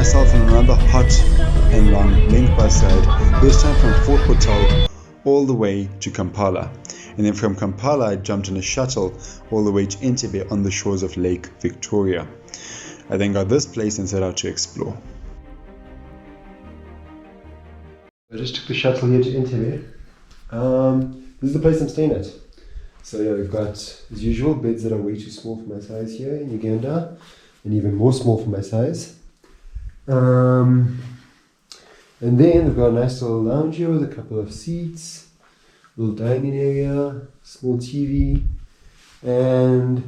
myself on another hot and long link bus ride, this time from Fort Portal all the way to Kampala. And then from Kampala I jumped on a shuttle all the way to Entebbe on the shores of Lake Victoria. I then got this place and set out to explore. I just took the shuttle here to Entebbe. This is the place I'm staying at. So yeah, we've got, as usual, beds that are way too small for my size here in Uganda, and even more small for my size. And then we've got a nice little lounge here with a couple of seats, little dining area, small TV, and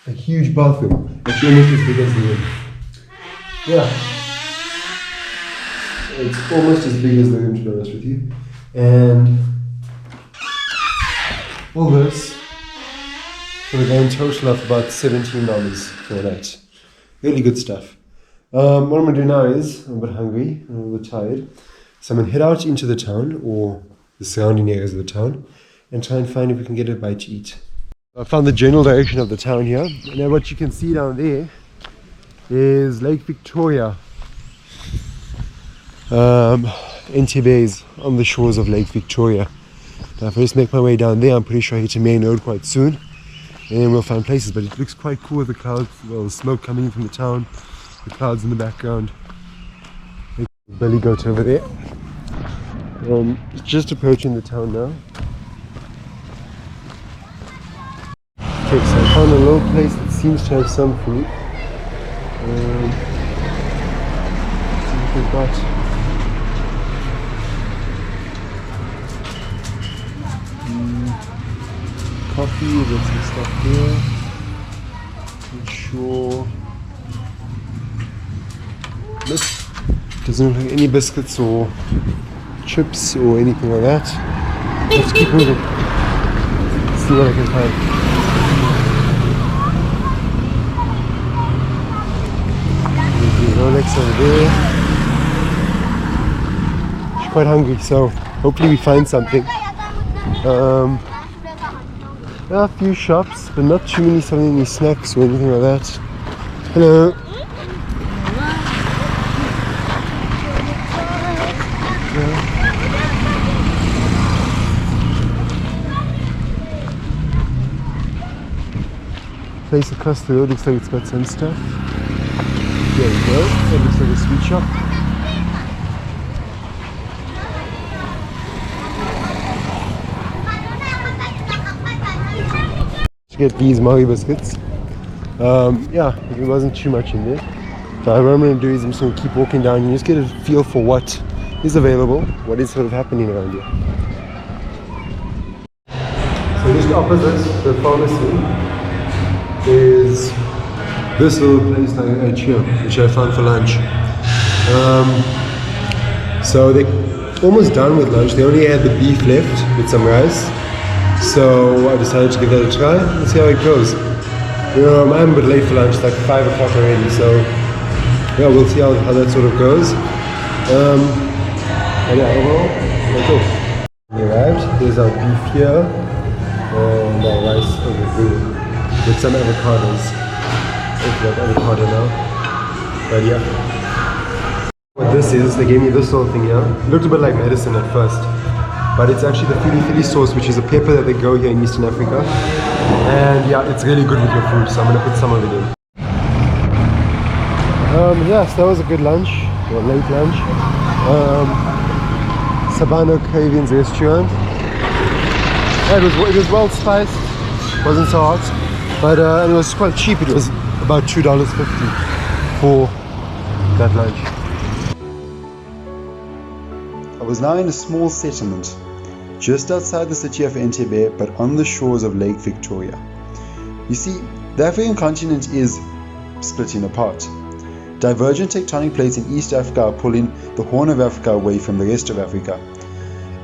a huge bathroom. It's almost as big as the room. Yeah. It's almost as big as the room, to be honest with you. And all this for a grand total of about $17 for a night. Really good stuff. What I'm going to do now is, I'm a bit hungry, I'm a little bit tired, so I'm going to head out into the town, or the surrounding areas of the town, and try and find if we can get a bite to eat. I found the general direction of the town here, and now what you can see down there is Lake Victoria. Entebbe is on the shores of Lake Victoria. Now if I just make my way down there, I'm pretty sure I hit a main road quite soon, and then we'll find places. But it looks quite cool with the clouds, well, the smoke coming in from the town, the clouds in the background. Belly goat over there. Just approaching the town now. Okay, so I found a little place that seems to have some food. Let's see what we've got. Coffee, we've got some stuff here. Not sure. Nope. Doesn't look like any biscuits or chips or anything like that. Let's keep moving. Let's see what I can find. There's Rolex over there. She's quite hungry, so hopefully we find something. There are a few shops, but not too many selling any snacks or anything like that. Hello. Place across the road looks like it's got some stuff. There we go. That looks like a sweet shop. To get these Maui biscuits. Yeah, there wasn't too much in there. But what I'm going to do is I'm just going to keep walking down and just get a feel for what is available, what is sort of happening around here. So just opposite the pharmacy is this little place like a here, which I found for lunch. So they're almost done with lunch. They only had the beef left with some rice. So I decided to give that a try and see how it goes. I'm a bit late for lunch, it's like 5 o'clock already, so yeah, we'll see how that sort of goes. And yeah, overall, very cool. We arrived, there's our beef here, and our rice over there, with some avocados. Hopefully I have avocado now, but yeah. What this is, they gave me this little thing here. It looked a bit like medicine at first, but it's actually the fili sauce, which is a pepper that they grow here in Eastern Africa. And yeah, it's really good with your food, so I'm going to put some of it in. Yes, that was a good lunch, or late lunch. Sabano Caribbean's restaurant. Yeah, it was well spiced, wasn't so hot, but it was quite cheap. It was about $2.50 for that lunch. I was now in a small settlement, just outside the city of Entebbe, but on the shores of Lake Victoria. You see, the African continent is splitting apart. Divergent tectonic plates in East Africa are pulling the Horn of Africa away from the rest of Africa,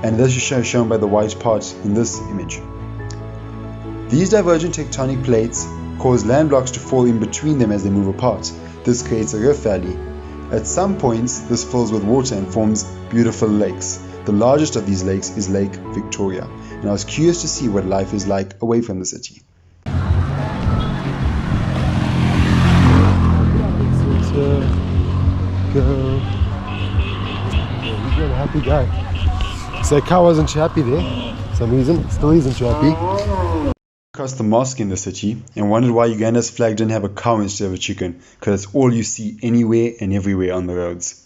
and this is shown by the white part in this image. These divergent tectonic plates cause land blocks to fall in between them as they move apart. This creates a rift valley. At some points, this fills with water and forms beautiful lakes. The largest of these lakes is Lake Victoria, and I was curious to see what life is like away from the city. go. Yeah, he's not a happy guy. So cow wasn't too happy there. For some reason, still isn't too happy. Across the mosque in the city and wondered why Uganda's flag didn't have a cow instead of a chicken, because it's all you see anywhere and everywhere on the roads.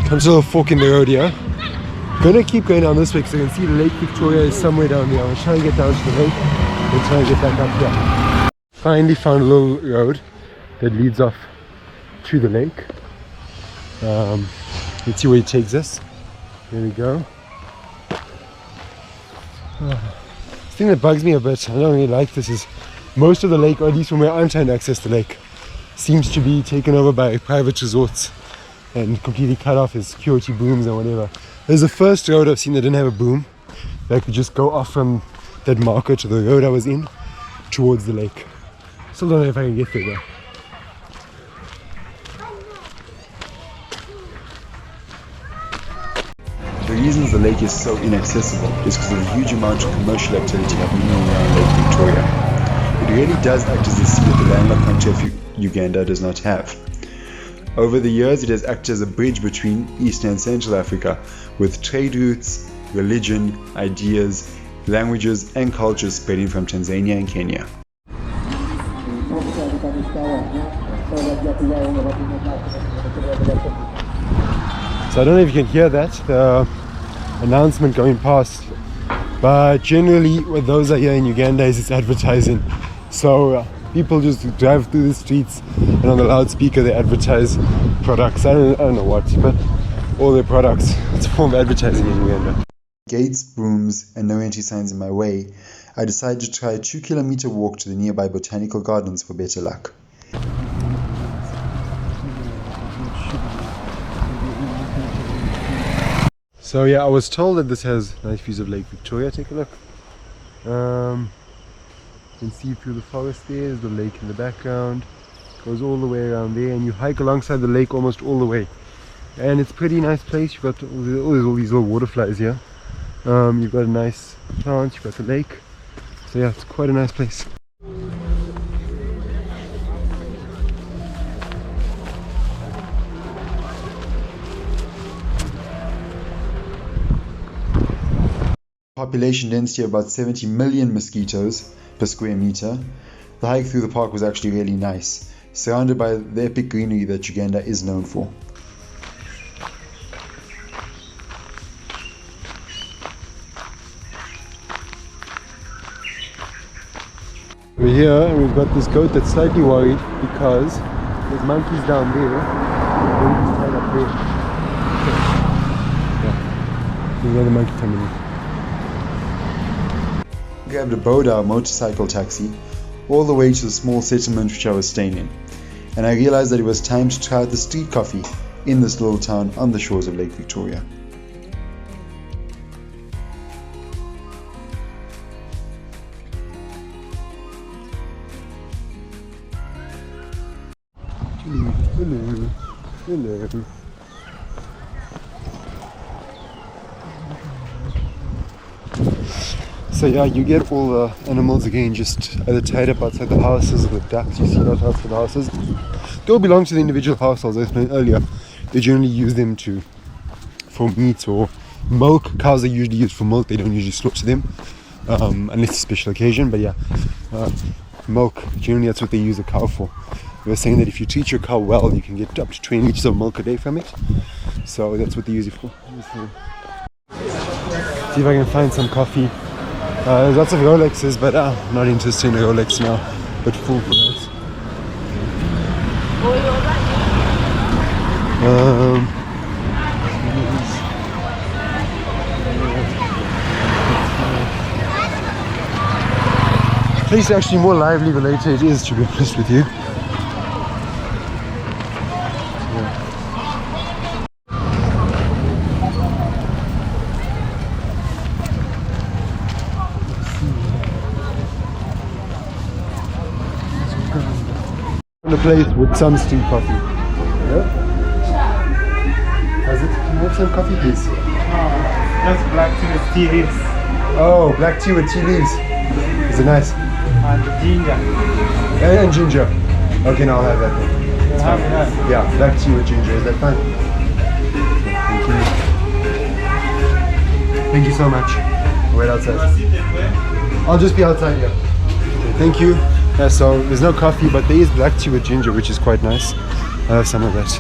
Comes to a fork in the road here. Gonna keep going down this way because I can see Lake Victoria is somewhere down there. I'm gonna try and get down to the lake and try and get back up here. Finally found a little road that leads off to the lake. Let's see where it takes us. There we go. The thing that bugs me a bit, I don't really like this, is most of the lake, or at least from where I'm trying to access the lake, seems to be taken over by private resorts and completely cut off as security booms and whatever. There's the first road I've seen that didn't have a boom that could just go off from that marker to the road I was in towards the lake. Still don't know if I can get there though. The reasons the lake is so inaccessible is because of the huge amount of commercial activity happening around Lake Victoria. It really does act as a sea that the landlocked country of Uganda does not have. Over the years, it has acted as a bridge between Eastern and Central Africa, with trade routes, religion, ideas, languages and cultures spreading from Tanzania and Kenya. So I don't know if you can hear that, the announcement going past, but generally what those are here in Uganda is it's advertising. So people just drive through the streets and on the loudspeaker they advertise products. I don't know what, but all their products. It's a form of advertising in Uganda. Gates, booms and no entry signs in my way, I decided to try a 2-kilometer walk to the nearby botanical gardens for better luck. So yeah, I was told that this has nice views of Lake Victoria. Take a look. You can see through the forest there's the lake in the background. Goes all the way around there and you hike alongside the lake almost all the way. And it's a pretty nice place. You've got all these little waterflies here. You've got a nice plant, you've got the lake. So yeah, it's quite a nice place. Population density of about 70 million mosquitoes per square meter. The hike through the park was actually really nice, surrounded by the epic greenery that Uganda is known for. We're here and we've got this goat that's slightly worried because there's monkeys down there and he's tied up there. Yeah. There's another monkey coming in. Grabbed a Boda motorcycle taxi all the way to the small settlement which I was staying in, and I realized that it was time to try out the street coffee in this little town on the shores of Lake Victoria. Hello. Hello. So yeah, you get all the animals again just either tied up outside the houses, or the ducks you see out outside the houses. They all belong to the individual households, as I explained earlier. They generally use them for meat or milk. Cows are usually used for milk, they don't usually slaughter them, unless it's a special occasion, but yeah. Milk, generally that's what they use a cow for. They were saying that if you treat your cow well, you can get up to 20 liters of milk a day from it. So that's what they use it for. See if I can find some coffee. There's lots of Rolexes, but I'm not interested in a Rolex now. But full for that. The place is actually more lively the later it is, to be honest with you. A place with some street coffee. Yeah? Has it? Can you have some coffee, please? Just black tea with tea leaves. Oh, black tea with tea leaves. Is it nice? And the ginger. And ginger. Okay, now I'll have that then. It's fine. Yeah, black tea with ginger. Is that fine? Thank you. Thank you so much. I'll wait outside. I'll just be outside here. Okay, thank you. Yeah, so there's no coffee, but there is black tea with ginger, which is quite nice. I'll have some of that.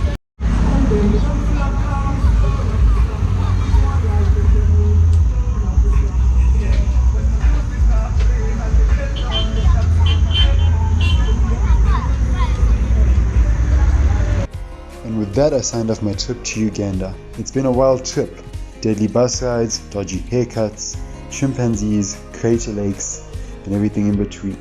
And with that, I signed off my trip to Uganda. It's been a wild trip. Deadly bus rides, dodgy haircuts, chimpanzees, crater lakes, and everything in between.